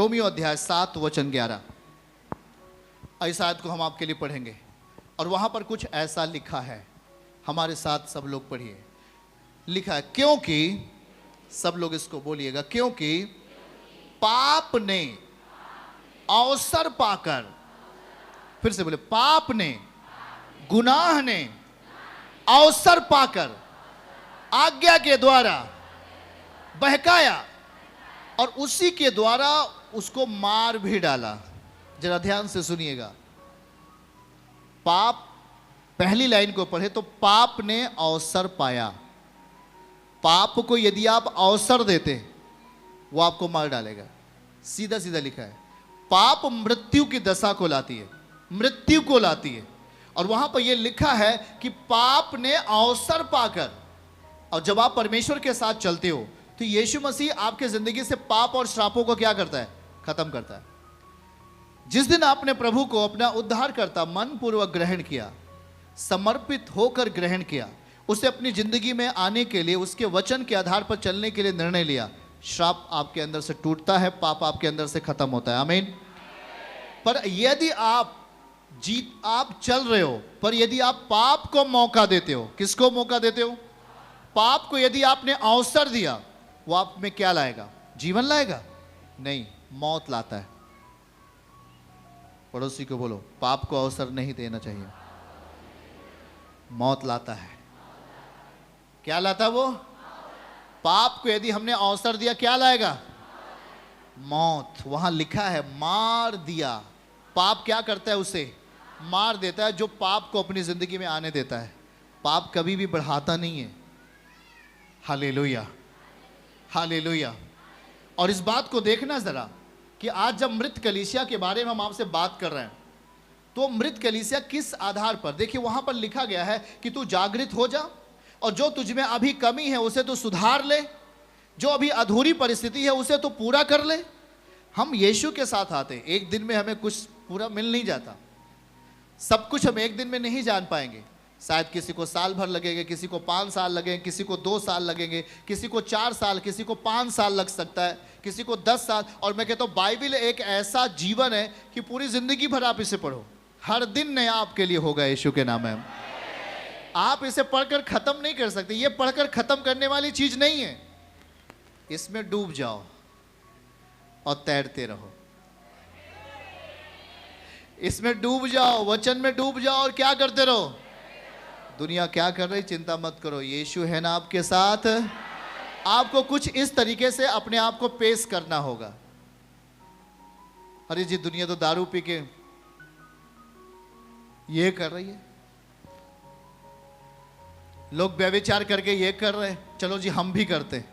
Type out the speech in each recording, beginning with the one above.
Romeo अध्याय 7 वचन 11। इस आयत को हम आपके लिए पढ़ेंगे और वहां पर कुछ ऐसा लिखा है, हमारे साथ सब लोग पढ़िए। लिखा है, क्योंकि, सब लोग इसको बोलिएगा, क्योंकि पाप ने अवसर पाकर, फिर से बोले, पाप ने, गुनाह ने अवसर पाकर आज्ञा के द्वारा बहकाया और उसी के द्वारा उसको मार भी डाला। जरा ध्यान से सुनिएगा, पाप, पहली लाइन को पढ़े तो पाप ने अवसर पाया। पाप को यदि आप अवसर देते वो आपको मार डालेगा। सीधा सीधा लिखा है, पाप मृत्यु की दशा को लाती है, मृत्यु को लाती है। और वहां पर यह लिखा है कि पाप ने अवसर पाकर, और जब आप परमेश्वर के साथ चलते हो तो यीशु मसीह आपके जिंदगी से पाप और श्रापों को क्या करता है? खत्म करता है। जिस दिन आपने प्रभु को अपना उद्धारकर्ता मन पूर्वक ग्रहण किया, समर्पित होकर ग्रहण किया, उसे अपनी जिंदगी में आने के लिए, उसके वचन के आधार पर चलने के लिए निर्णय लिया, श्राप आपके अंदर से टूटता है, पाप आपके अंदर से खत्म होता है। आमीन। पर यदि आप चल रहे हो, पर यदि आप पाप को मौका देते हो, किसको मौका देते हो? पाप को यदि आपने अवसर दिया, वो आप में क्या लाएगा? जीवन लाएगा? नहीं, मौत लाता है। पड़ोसी को बोलो, पाप को अवसर नहीं देना चाहिए, मौत लाता है। क्या लाता है वो? पाप को यदि हमने अवसर दिया, क्या लाएगा? मौत। वहां लिखा है मार दिया। पाप क्या करता है? उसे मार देता है, जो पाप को अपनी जिंदगी में आने देता है। पाप कभी भी बढ़ाता नहीं है। Hallelujah, hallelujah. और इस बात को देखना जरा कि आज जब मृत कलीसिया के बारे में हम आपसे बात कर रहे हैं, तो मृत कलीसिया किस आधार पर? देखिए, वहां पर लिखा गया है कि तू जागृत हो जा और जो तुझ में अभी कमी है उसे तो सुधार ले, जो अभी अधूरी परिस्थिति है उसे तो पूरा कर ले। हम यीशु के साथ आते हैं, एक दिन में हमें कुछ पूरा मिल नहीं जाता, सब कुछ हम एक दिन में नहीं जान पाएंगे। शायद किसी को साल भर लगेगा, किसी को 5 साल लगेंगे, किसी को 2 साल लगेंगे, किसी को 4 साल, किसी को 5 साल लग सकता है, किसी को 10 साल। और मैं कहता हूँ बाइबल एक ऐसा जीवन है कि पूरी जिंदगी भर आप इसे पढ़ो, हर दिन नया आपके लिए होगा। यीशु के नाम है। आप इसे पढ़कर खत्म नहीं कर सकते, ये पढ़कर खत्म करने वाली चीज नहीं है। इसमें डूब जाओ और तैरते रहो, इसमें डूब जाओ, वचन में डूब जाओ और क्या करते रहो। दुनिया क्या कर रही, चिंता मत करो, यीशु है ना आपके साथ। आपको कुछ इस तरीके से अपने आप को पेश करना होगा। अरे जी, दुनिया तो दारू पी के ये कर रही है, लोग व्यभिचार करके ये कर रहे हैं, चलो जी हम भी करते।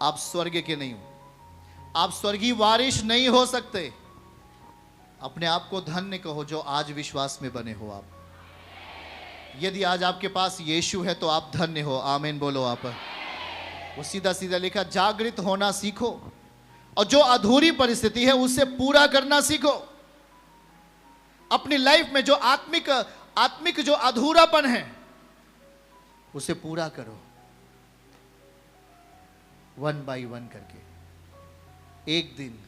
आप स्वर्ग के नहीं हो, आप स्वर्गीय वारिस नहीं हो सकते। अपने आप को धन्य कहो जो आज विश्वास में बने हो आप। यदि आज आपके पास यीशु है तो आप धन्य हो। आमीन बोलो आप। वो सीधा सीधा लिखा, जागृत होना सीखो और जो अधूरी परिस्थिति है उसे पूरा करना सीखो। अपनी लाइफ में जो आत्मिक जो अधूरापन है उसे पूरा करो, 1 बाय 1 करके। एक दिन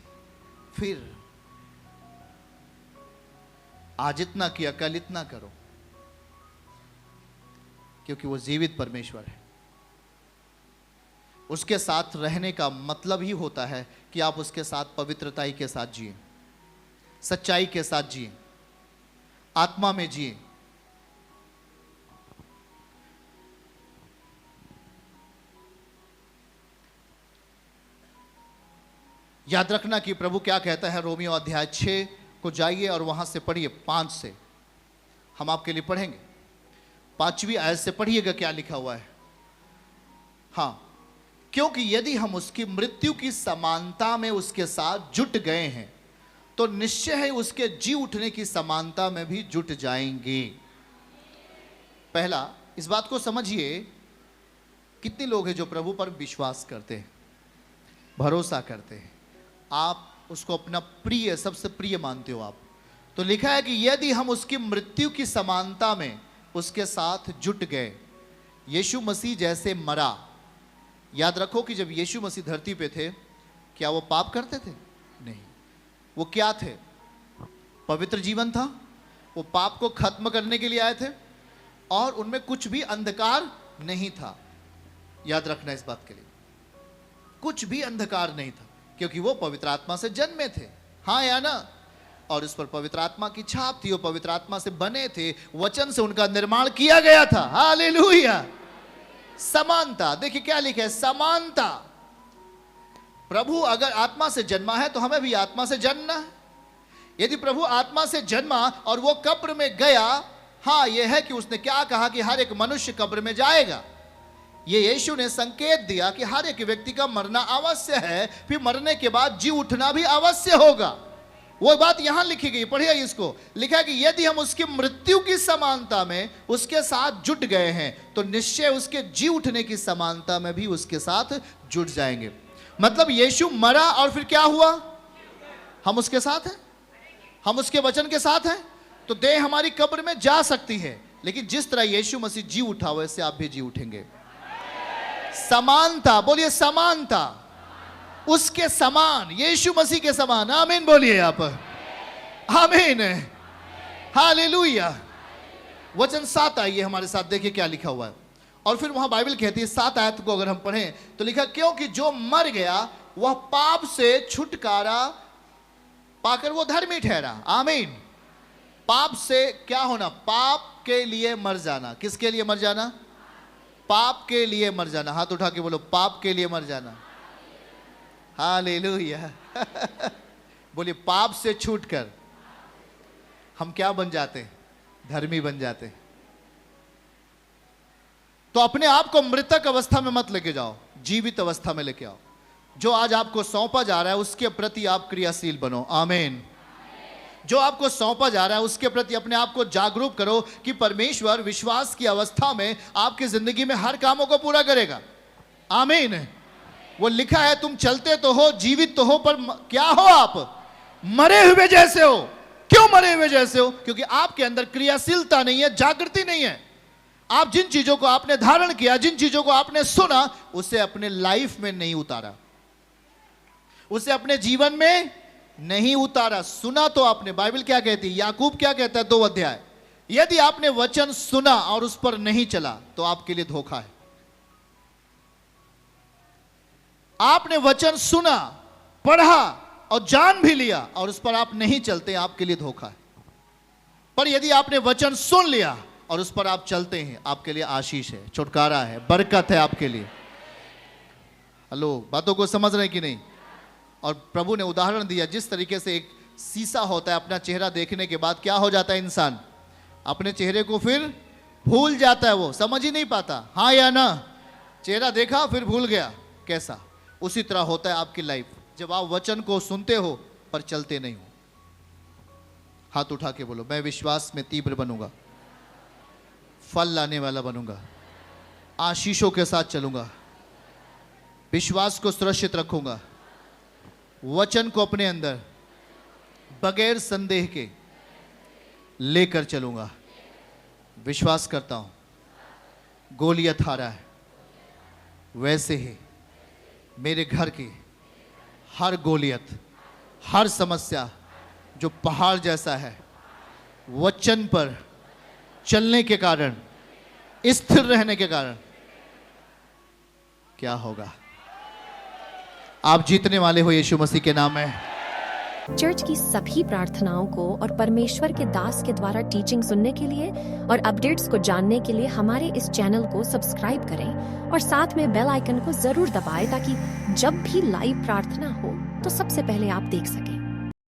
फिर आज इतना किया, कल इतना करो, क्योंकि वो जीवित परमेश्वर है। उसके साथ रहने का मतलब ही होता है कि आप उसके साथ पवित्रताई के साथ जिए, सच्चाई के साथ जिए, आत्मा में जिए। याद रखना कि प्रभु क्या कहता है। रोमियो अध्याय 6 को जाइए और वहां से पढ़िए, 5 से हम आपके लिए पढ़ेंगे। 5वीं आयत से पढ़िएगा क्या लिखा हुआ है। हाँ, क्योंकि यदि हम उसकी मृत्यु की समानता में उसके साथ जुट गए हैं तो निश्चय है उसके जी उठने की समानता में भी जुट जाएंगे। पहला, इस बात को समझिए, कितने लोग हैं जो प्रभु पर विश्वास करते हैं, भरोसा करते हैं, आप उसको अपना प्रिय, सबसे प्रिय मानते हो आप। तो लिखा है कि यदि हम उसकी मृत्यु की समानता में उसके साथ जुट गए। यीशु मसीह जैसे मरा, याद रखो कि जब यीशु मसीह धरती पे थे, क्या वो पाप करते थे? नहीं। वो क्या थे? पवित्र जीवन था, वो पाप को खत्म करने के लिए आए थे और उनमें कुछ भी अंधकार नहीं था। याद रखना इस बात के लिए, कुछ भी अंधकार नहीं था, क्योंकि वो पवित्र आत्मा से जन्मे थे, हाँ या ना? और उस पर पवित्र आत्मा की छाप थी, वो पवित्र आत्मा से बने थे, वचन से उनका निर्माण किया गया था। हालेलुया। समानता, देखिए क्या लिखा है, समानता। प्रभु अगर आत्मा से जन्मा है तो हमें भी आत्मा से जन्मना है। यदि प्रभु आत्मा से जन्मा और वो कब्र में गया, हाँ यह है कि उसने क्या कहा कि हर एक मनुष्य कब्र में जाएगा। ये यीशु ने संकेत दिया कि हर एक व्यक्ति का मरना अवश्य है, फिर मरने के बाद जी उठना भी अवश्य होगा। वो बात यहां लिखी गई, पढ़िए इसको। लिखा है कि यदि हम उसकी मृत्यु की समानता में उसके साथ जुट गए हैं तो निश्चय उसके जी उठने की समानता में भी उसके साथ जुट जाएंगे। मतलब यीशु मरा और फिर क्या हुआ? हम उसके साथ हैं, हम उसके वचन के साथ हैं, तो देह हमारी कब्र में जा सकती है, लेकिन जिस तरह यीशु मसीह जी उठा वैसे आप भी जी उठेंगे। समानता, बोलिए समानता, उसके समान, यीशु मसीह के समान। आमीन बोलिए आप, आमीन, हालेलुया। वचन 7 आइए हमारे साथ, देखिए क्या लिखा हुआ है। और फिर वहां बाइबल कहती है 7 आयत को अगर हम पढ़ें तो लिखा, क्योंकि जो मर गया वह पाप से छुटकारा पाकर वो धर्मी ठहरा। आमीन। पाप से क्या होना? पाप के लिए मर जाना। किसके लिए मर जाना? पाप के लिए मर जाना। हाथ उठा के बोलो, पाप के लिए मर जाना। हालेलुया। बोलिए, पाप से छूटकर हम क्या बन जाते हैं? धर्मी बन जाते हैं। तो अपने आप को मृतक अवस्था में मत लेके जाओ, जीवित अवस्था में लेके आओ। जो आज आपको सौंपा जा रहा है उसके प्रति आप क्रियाशील बनो। आमीन। जो आपको सौंपा जा रहा है उसके प्रति अपने आप को जागरूक करो कि परमेश्वर विश्वास की अवस्था में आपकी जिंदगी में हर कामों को पूरा करेगा। आमीन। वो लिखा है, तुम चलते तो हो, जीवित तो हो, पर क्या हो आप? मरे हुए जैसे हो। क्यों मरे हुए जैसे हो? क्योंकि आपके अंदर क्रियाशीलता नहीं है, जागृति नहीं है। आप जिन चीजों को आपने धारण किया, जिन चीजों को आपने सुना, उसे अपने लाइफ में नहीं उतारा, उसे अपने जीवन में नहीं उतारा। सुना तो आपने, बाइबल क्या कहती है, याकूब क्या कहता है 2 अध्याय, यदि आपने वचन सुना और उस पर नहीं चला तो आपके लिए धोखा है। आपने वचन सुना, पढ़ा और जान भी लिया और उस पर आप नहीं चलते, आपके लिए धोखा है। पर यदि आपने वचन सुन लिया और उस पर आप चलते हैं, आपके लिए आशीष है, छुटकारा है, बरकत है आपके लिए। हेलो, बातों को समझ रहे हैं कि नहीं? और प्रभु ने उदाहरण दिया, जिस तरीके से एक शीशा होता है, अपना चेहरा देखने के बाद क्या हो जाता है इंसान? अपने चेहरे को फिर भूल जाता है, वो समझ ही नहीं पाता, हाँ या ना? चेहरा देखा फिर भूल गया, कैसा? उसी तरह होता है आपकी लाइफ, जब आप वचन को सुनते हो पर चलते नहीं हो। हाथ उठा के बोलो, मैं विश्वास में तीव्र बनूंगा, फल लाने वाला बनूंगा, आशीषों के साथ चलूंगा, विश्वास को सुरक्षित रखूंगा, वचन को अपने अंदर बगैर संदेह के लेकर चलूंगा। विश्वास करता हूं गोलियत हारा है, वैसे ही मेरे घर की हर गोलियत, हर समस्या जो पहाड़ जैसा है, वचन पर चलने के कारण, स्थिर रहने के कारण क्या होगा? आप जीतने वाले हो यीशु मसीह के नाम में। चर्च की सभी प्रार्थनाओं को और परमेश्वर के दास के द्वारा टीचिंग सुनने के लिए और अपडेट्स को जानने के लिए हमारे इस चैनल को सब्सक्राइब करें और साथ में बेल आइकन को जरूर दबाएं ताकि जब भी लाइव प्रार्थना हो तो सबसे पहले आप देख सकें।